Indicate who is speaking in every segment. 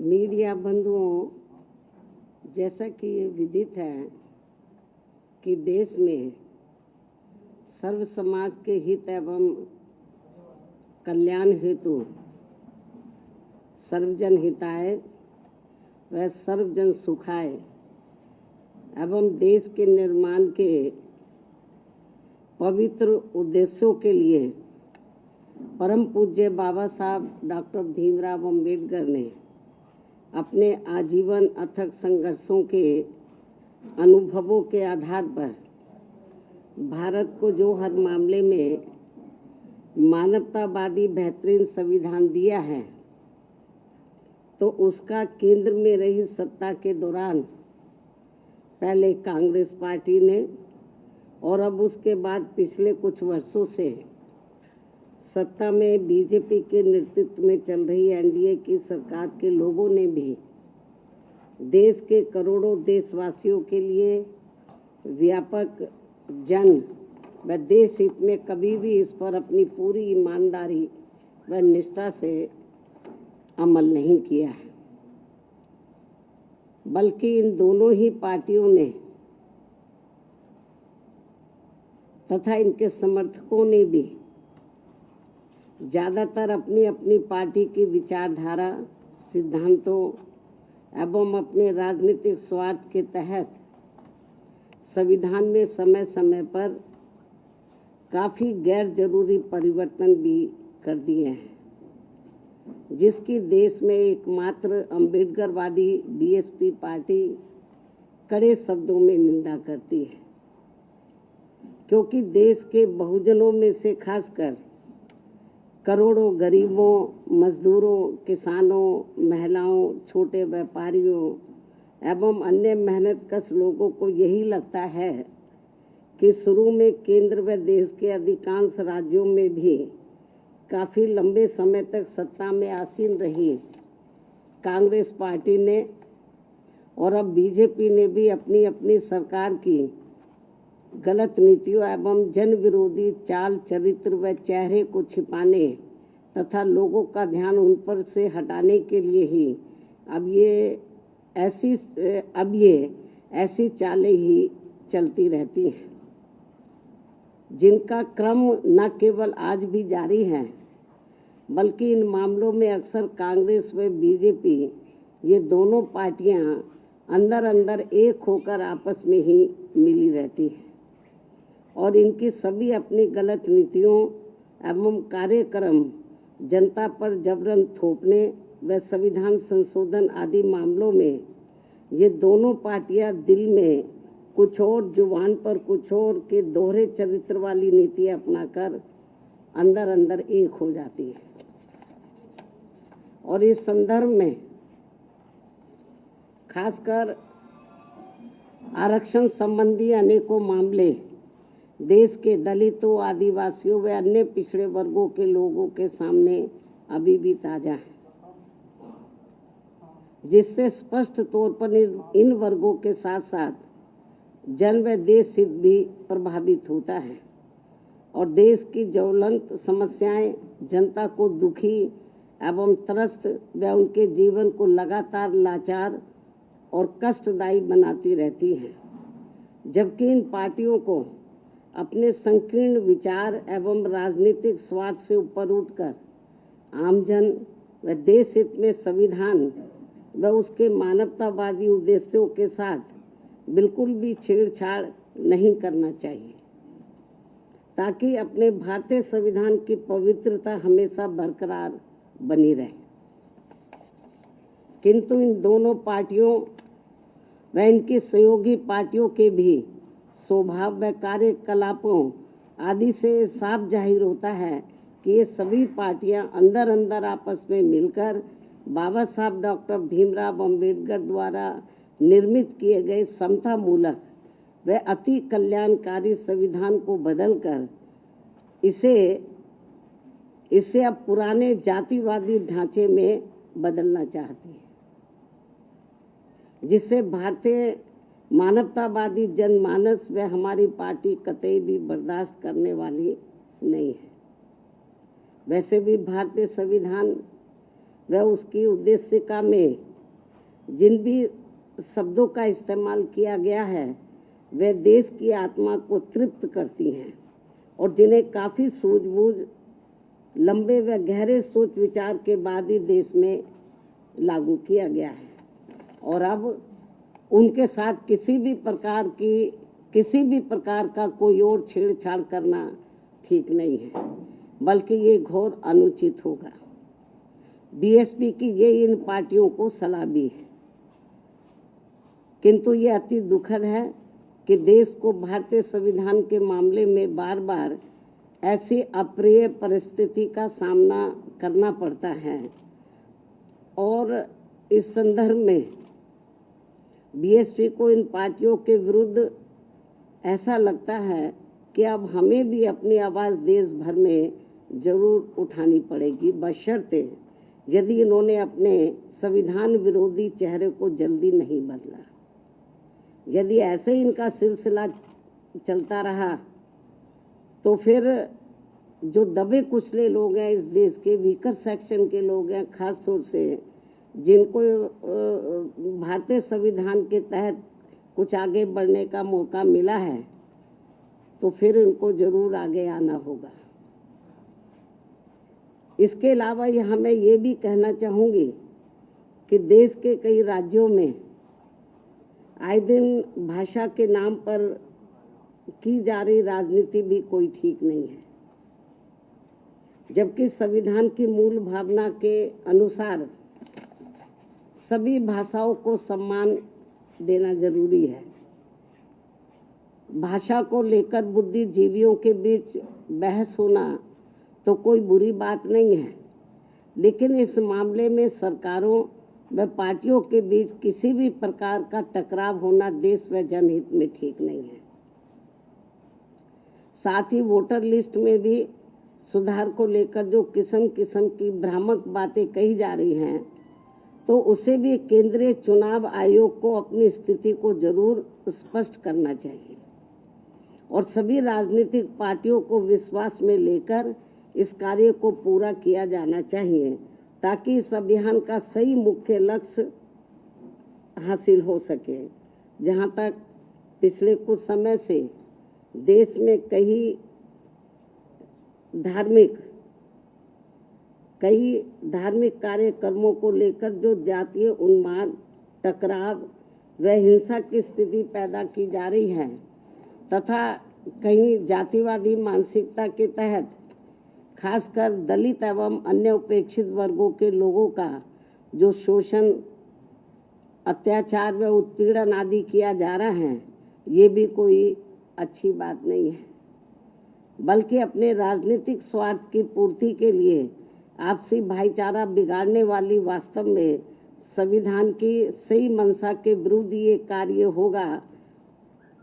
Speaker 1: Media बंधुओं, जैसा कि ये विदित है कि देश में सर्व समाज के हित एवं कल्याण हेतु सर्वजन हिताय व सर्वजन सुखाय एवं देश के निर्माण के पवित्र उद्देश्यों के लिए परम पूज्य बाबा साहब डॉक्टर भीमराव अम्बेडकर ने अपने आजीवन अथक संघर्षों के अनुभवों के आधार पर भारत को जो हर मामले में मानवतावादी बेहतरीन संविधान दिया है, तो उसका केंद्र में रही सत्ता के दौरान पहले कांग्रेस पार्टी ने और अब उसके बाद पिछले कुछ वर्षों से सत्ता में बीजेपी के नेतृत्व में चल रही एनडीए की सरकार के लोगों ने भी देश के करोड़ों देशवासियों के लिए व्यापक जन व देश हित में कभी भी इस पर अपनी पूरी ईमानदारी व निष्ठा से अमल नहीं किया है, बल्कि इन दोनों ही पार्टियों ने तथा इनके समर्थकों ने भी ज़्यादातर अपनी अपनी पार्टी की विचारधारा, सिद्धांतों एवं अपने राजनीतिक स्वार्थ के तहत संविधान में समय समय पर काफ़ी गैर जरूरी परिवर्तन भी कर दिए हैं, जिसकी देश में एकमात्र अम्बेडकरवादी बीएसपी पार्टी कड़े शब्दों में निंदा करती है, क्योंकि देश के बहुजनों में से खासकर करोड़ों गरीबों, मजदूरों, किसानों, महिलाओं, छोटे व्यापारियों एवं अन्य मेहनतकश लोगों को यही लगता है कि शुरू में केंद्र व देश के अधिकांश राज्यों में भी काफ़ी लंबे समय तक सत्ता में आसीन रही कांग्रेस पार्टी ने और अब बीजेपी ने भी अपनी अपनी सरकार की गलत नीतियों एवं जन विरोधी चाल चरित्र व चेहरे को छिपाने तथा लोगों का ध्यान उन पर से हटाने के लिए ही अब ये ऐसी चालें ही चलती रहती हैं, जिनका क्रम न केवल आज भी जारी है, बल्कि इन मामलों में अक्सर कांग्रेस व बीजेपी ये दोनों पार्टियां अंदर अंदर एक होकर आपस में ही मिली रहती हैं और इनकी सभी अपनी गलत नीतियों एवं कार्यक्रम जनता पर जबरन थोपने व संविधान संशोधन आदि मामलों में ये दोनों पार्टियां दिल में कुछ और, जुबान पर कुछ और के दोहरे चरित्र वाली नीति अपनाकर अंदर अंदर एक हो जाती है। और इस संदर्भ में खासकर आरक्षण संबंधी अनेकों मामले देश के दलितों, आदिवासियों व अन्य पिछड़े वर्गों के लोगों के सामने अभी भी ताजा है, जिससे स्पष्ट तौर पर इन वर्गों के साथ साथ जन व देश हित भी प्रभावित होता है और देश की ज्वलंत समस्याएं जनता को दुखी एवं त्रस्त व उनके जीवन को लगातार लाचार और कष्टदायी बनाती रहती हैं, जबकि इन पार्टियों को अपने संकीर्ण विचार एवं राजनीतिक स्वार्थ से ऊपर उठकर आमजन व देश हित में संविधान व उसके मानवतावादी उद्देश्यों के साथ बिल्कुल भी छेड़छाड़ नहीं करना चाहिए, ताकि अपने भारतीय संविधान की पवित्रता हमेशा बरकरार बनी रहे। किंतु इन दोनों पार्टियों व इनकी सहयोगी पार्टियों के भी स्वभाव व कार्यकलापों आदि से साफ जाहिर होता है कि ये सभी पार्टियां अंदर अंदर आपस में मिलकर बाबा साहब डॉक्टर भीमराव अम्बेडकर द्वारा निर्मित किए गए समता मूलक व अति कल्याणकारी संविधान को बदलकर इसे अब पुराने जातिवादी ढांचे में बदलना चाहती है, जिससे भारतीय मानवतावादी जनमानस व हमारी पार्टी कतई भी बर्दाश्त करने वाली नहीं है। वैसे भी भारतीय संविधान व उसकी उद्देशिका में जिन भी शब्दों का इस्तेमाल किया गया है वे देश की आत्मा को तृप्त करती हैं और जिन्हें काफ़ी सूझबूझ, लंबे व गहरे सोच विचार के बाद ही देश में लागू किया गया है। और अब उनके साथ किसी भी प्रकार का कोई और छेड़छाड़ करना ठीक नहीं है, बल्कि ये घोर अनुचित होगा। बीएसपी की ये इन पार्टियों को सलाह भी है, किंतु ये अति दुखद है कि देश को भारतीय संविधान के मामले में बार बार ऐसी अप्रिय परिस्थिति का सामना करना पड़ता है। और इस संदर्भ में बीएसपी को इन पार्टियों के विरुद्ध ऐसा लगता है कि अब हमें भी अपनी आवाज़ देश भर में जरूर उठानी पड़ेगी, बशर्ते यदि इन्होंने अपने संविधान विरोधी चेहरे को जल्दी नहीं बदला। यदि ऐसे ही इनका सिलसिला चलता रहा तो फिर जो दबे कुचले लोग हैं, इस देश के वीकर सेक्शन के लोग हैं, खास तौर से जिनको भारतीय संविधान के तहत कुछ आगे बढ़ने का मौका मिला है, तो फिर इनको जरूर आगे आना होगा। इसके अलावा यहाँ मैं ये भी कहना चाहूँगी कि देश के कई राज्यों में आए दिन भाषा के नाम पर की जा रही राजनीति भी कोई ठीक नहीं है, जबकि संविधान की मूल भावना के अनुसार सभी भाषाओं को सम्मान देना जरूरी है। भाषा को लेकर बुद्धिजीवियों के बीच बहस होना तो कोई बुरी बात नहीं है, लेकिन इस मामले में सरकारों व पार्टियों के बीच किसी भी प्रकार का टकराव होना देश व जनहित में ठीक नहीं है। साथ ही वोटर लिस्ट में भी सुधार को लेकर जो किस्म किस्म की भ्रामक बातें कही जा रही हैं, तो उसे भी केंद्रीय चुनाव आयोग को अपनी स्थिति को जरूर स्पष्ट करना चाहिए और सभी राजनीतिक पार्टियों को विश्वास में लेकर इस कार्य को पूरा किया जाना चाहिए, ताकि इस अभियान का सही मुख्य लक्ष्य हासिल हो सके। जहां तक पिछले कुछ समय से देश में कई धार्मिक कार्यक्रमों को लेकर जो जातीय उन्माद, टकराव व हिंसा की स्थिति पैदा की जा रही है तथा कहीं जातिवादी मानसिकता के तहत खासकर दलित एवं अन्य उपेक्षित वर्गों के लोगों का जो शोषण, अत्याचार व उत्पीड़न आदि किया जा रहा है, ये भी कोई अच्छी बात नहीं है, बल्कि अपने राजनीतिक स्वार्थ की पूर्ति के लिए आपसी भाईचारा बिगाड़ने वाली वास्तव में संविधान की सही मंशा के विरुद्ध ये कार्य होगा,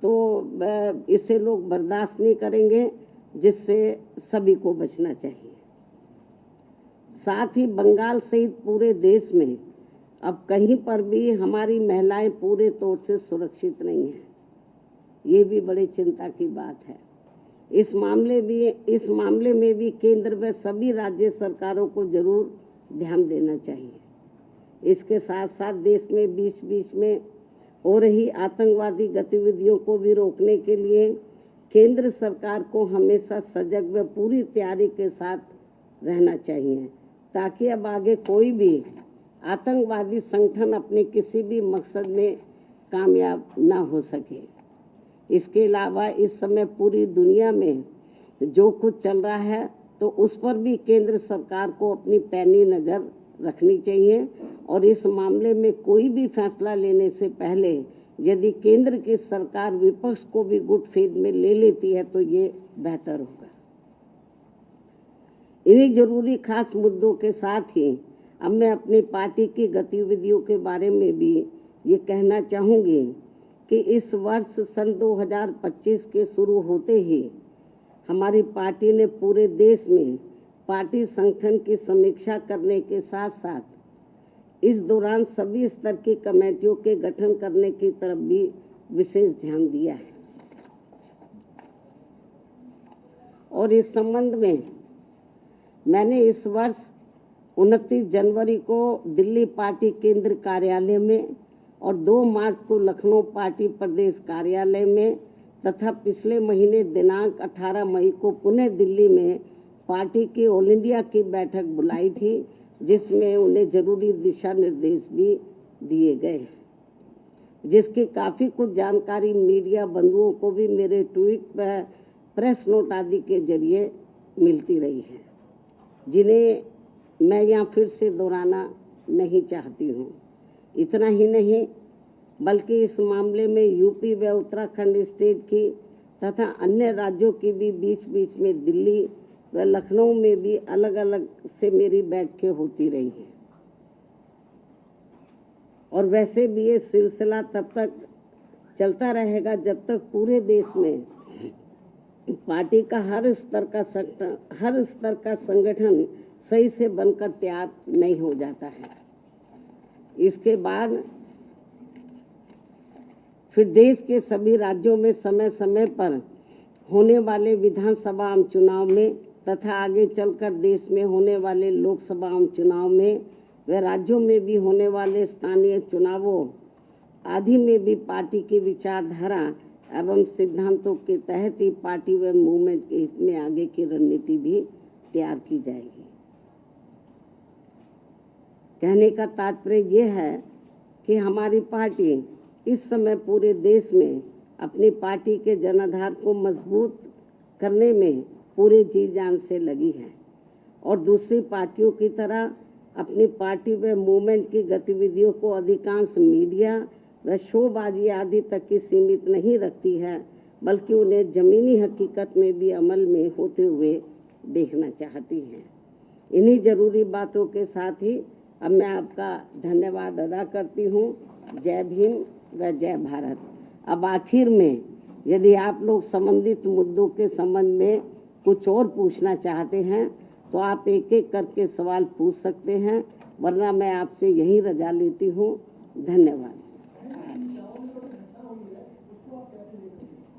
Speaker 1: तो इसे लोग बर्दाश्त नहीं करेंगे, जिससे सभी को बचना चाहिए। साथ ही बंगाल सहित पूरे देश में अब कहीं पर भी हमारी महिलाएं पूरे तौर से सुरक्षित नहीं हैं, ये भी बड़ी चिंता की बात है। इस मामले में भी केंद्र व सभी राज्य सरकारों को जरूर ध्यान देना चाहिए। इसके साथ साथ देश में बीच बीच में हो रही आतंकवादी गतिविधियों को भी रोकने के लिए केंद्र सरकार को हमेशा सजग व पूरी तैयारी के साथ रहना चाहिए, ताकि अब आगे कोई भी आतंकवादी संगठन अपने किसी भी मकसद में कामयाब ना हो सके। इसके अलावा इस समय पूरी दुनिया में जो कुछ चल रहा है, तो उस पर भी केंद्र सरकार को अपनी पैनी नज़र रखनी चाहिए और इस मामले में कोई भी फैसला लेने से पहले यदि केंद्र की सरकार विपक्ष को भी गुड फेथ में ले लेती है तो ये बेहतर होगा। इन्हीं जरूरी खास मुद्दों के साथ ही अब मैं अपनी पार्टी की गतिविधियों के बारे में भी ये कहना चाहूँगी कि इस वर्ष सन 2025 के शुरू होते ही हमारी पार्टी ने पूरे देश में पार्टी संगठन की समीक्षा करने के साथ साथ इस दौरान सभी स्तर की कमेटियों के गठन करने की तरफ भी विशेष ध्यान दिया है। और इस संबंध में मैंने इस वर्ष 29 जनवरी को दिल्ली पार्टी केंद्र कार्यालय में और 2 मार्च को लखनऊ पार्टी प्रदेश कार्यालय में तथा पिछले महीने दिनांक 18 मई को पुणे दिल्ली में पार्टी की ऑल इंडिया की बैठक बुलाई थी, जिसमें उन्हें जरूरी दिशा निर्देश भी दिए गए, जिसकी काफ़ी कुछ जानकारी मीडिया बंधुओं को भी मेरे ट्वीट पर, प्रेस नोट आदि के जरिए मिलती रही है, जिन्हें मैं यहाँ फिर से दोहराना नहीं चाहती हूँ। इतना ही नहीं बल्कि इस मामले में यूपी व उत्तराखंड स्टेट की तथा अन्य राज्यों की भी बीच बीच में दिल्ली व लखनऊ में भी अलग अलग से मेरी बैठकें होती रही हैं। और वैसे भी ये सिलसिला तब तक चलता रहेगा जब तक पूरे देश में पार्टी का हर स्तर का संगठन सही से बनकर तैयार नहीं हो जाता है। इसके बाद फिर देश के सभी राज्यों में समय समय पर होने वाले विधानसभा चुनाव में तथा आगे चलकर देश में होने वाले लोकसभा चुनाव में व राज्यों में भी होने वाले स्थानीय चुनावों आदि में भी पार्टी की विचारधारा एवं सिद्धांतों के तहत ही पार्टी व मूवमेंट के हित में आगे की रणनीति भी तैयार की जाएगी। कहने का तात्पर्य ये है कि हमारी पार्टी इस समय पूरे देश में अपनी पार्टी के जनाधार को मजबूत करने में पूरे जी जान से लगी है और दूसरी पार्टियों की तरह अपनी पार्टी व मूवमेंट की गतिविधियों को अधिकांश मीडिया व शोबाजी आदि तक की सीमित नहीं रखती है, बल्कि उन्हें जमीनी हकीकत में भी अमल में होते हुए देखना चाहती है। इन्हीं जरूरी बातों के साथ ही अब मैं आपका धन्यवाद अदा करती हूँ। जय भीम व जय भारत। अब आखिर में यदि आप लोग संबंधित मुद्दों के संबंध में कुछ और पूछना चाहते हैं तो आप एक एक करके सवाल पूछ सकते हैं, वरना मैं आपसे यहीं रजा लेती हूँ। धन्यवाद।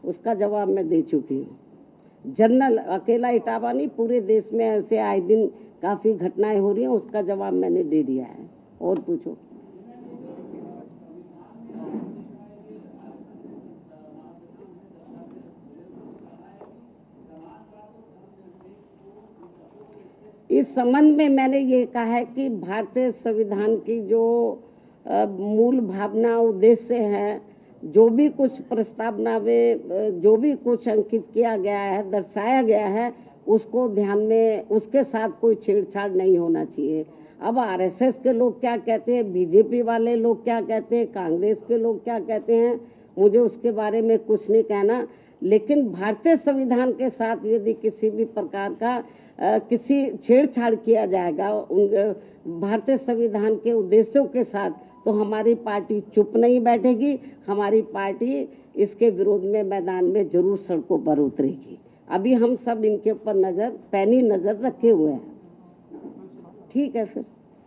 Speaker 1: उसका जवाब मैं दे चुकी हूँ। जनरल अकेला इटावा नहीं, पूरे देश में ऐसे आए दिन काफ़ी घटनाएं हो रही हैं, उसका जवाब मैंने दे दिया है। और पूछो। इस संबंध में मैंने ये कहा है कि भारतीय संविधान की जो मूल भावना उद्देश्य है, जो भी कुछ प्रस्तावना में जो भी कुछ अंकित किया गया है, दर्शाया गया है, उसको ध्यान में, उसके साथ कोई छेड़छाड़ नहीं होना चाहिए। अब आरएसएस के लोग क्या कहते हैं, बीजेपी वाले लोग क्या कहते हैं, कांग्रेस के लोग क्या कहते हैं, मुझे उसके बारे में कुछ नहीं कहना। लेकिन भारतीय संविधान के साथ यदि किसी भी प्रकार का किसी छेड़छाड़ किया जाएगा उन भारतीय संविधान के उद्देश्यों के साथ, तो हमारी पार्टी चुप नहीं बैठेगी। हमारी पार्टी इसके विरोध में मैदान में जरूर सड़कों पर उतरेगी। अभी हम सब इनके ऊपर पैनी नजर रखे हुए हैं। ठीक है फिर।